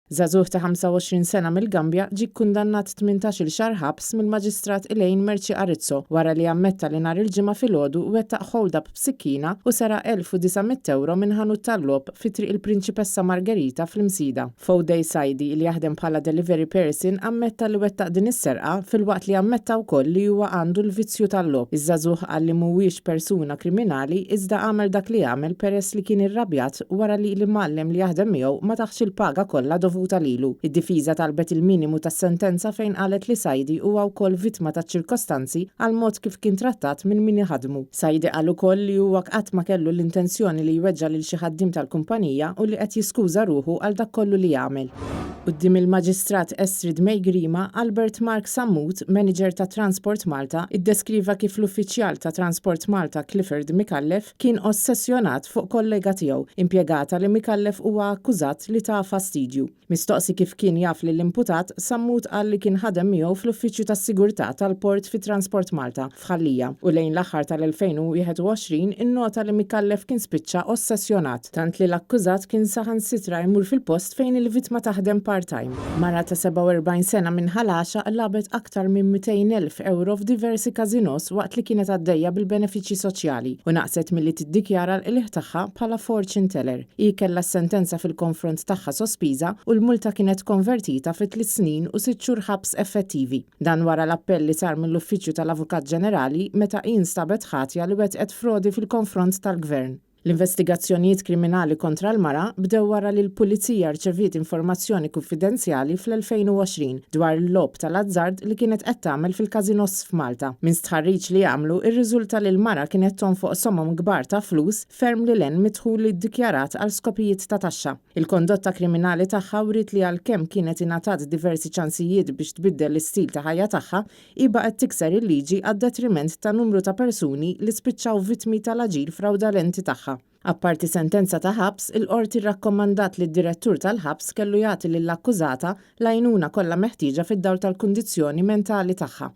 Żagħżugħ ta' 25 sena mill-Gambja ġie kkundannat 18-il xahar ħabs mill-Maġistrat Elaine Merci Arrizzo wara li ammetta li nhar il-ġimgħa filgħodu wettaq hold-up b'sikkina u sera €1900 minn ħanut tal-logħob fi triq il-Prinċipessa Margherita fl-Imsida. Fowday Saidi li jaħdem bħala delivery person ammetta li wettaq din is-serqa filwaqt li ammetta wkoll li huwa għandu l-vizzju tal-logħob. Iż-żagħżugħ qal li mhuwiex persuna kriminali iżda għamel dak li għamel peress li kien irrabjat wara li l-imgħallem li jaħdem miegħu ma taħx il-paga kollha dovuta lilu. Id-difiża talbet il-minimu tas-sentenza fejn qalet li Saidi huwa wkoll vittma ta' ċirkostanzi għal mod kif kien trattat minn min iħaddmu. Saidi qal ukoll li huwa qatt ma kellu l-intenzjoni li jweġġa' lil xi ħaddiem tal-kumpanija u li qed jiskuża ruħu għal dak kollu li jagħmel. Quddiem il-Maġistrat Estrid Mejgrima, Albert Mark Sammut, manager ta' Transport Malta, iddeskriva kif l-uffiċjal ta' Transport Malta Clifford Mikallef kien ossessjonat fuq kollega tiegħu, impjegata li Mikallef huwa akkużat li ta' fastidju. Mistoqsi kif kien jaf li l-imputat, Sammut qal li kien ħadem miegħu fl-Uffiċċju tas-Sigurtà tal-Port fi Transport Malta f'Ħallija u lejn l-aħħar tal-2021 innota li Mikallef kien spiċċa ossessjonat, tant li l-akkużat kien saħansitra jmur fil-post fejn il-vittma taħdem part-time. Mara ta' 47 sena minn ħalaxa labet aktar minn €200,000 f'diversi każinos waqt li kienet għaddejja bil-benefiċċji soċjali u naqset milli tiddikjara l-qiegħ tagħha bħala fortune teller. Hi kellha s-sentenza fil-konfront tagħha sospiża u l-multa kienet konvertita fi 3 snin u 6 xhur ħabs effettivi. Dan wara l-appell li sar mill-Uffiċċju tal-Avukat Ġenerali meta instabet ħatja li wettqet frodi fil-konfront tal-Gvern. L-investigazzjonijiet kriminali kontra l-mara bdew wara li l-Pulizija rċeviet informazzjoni konfidenzjali fl-2020 dwar l-logħob tal-azzard li kienet qed tagħmel fil-każinos f'Malta. Min stħarriġ li għamlu irriżulta li l-mara kienet tonfoq sommom kbar ta' flus ferm li len midħul iddikjarat għal skopijiet ta' taxxa. Il-kondotta kriminali tagħha wrid li għalkemm kienet ingħatat diversi ċansijiet biex tbiddel l-istil ta' ħajja tagħha, iba qed tikser il-liġi għad-detriment ta' numru ta' persuni li spiċċaw vittmi tal-aġir fraudolenti tagħha. Apparti sentenza ta' ħabs, il-qorti rrakkomandat li d-direttur tal-ħabs kellu jagħti lill-akkużata l-għajnuna kollha meħtieġa fid-dawl tal-kundizzjoni mentali tagħha.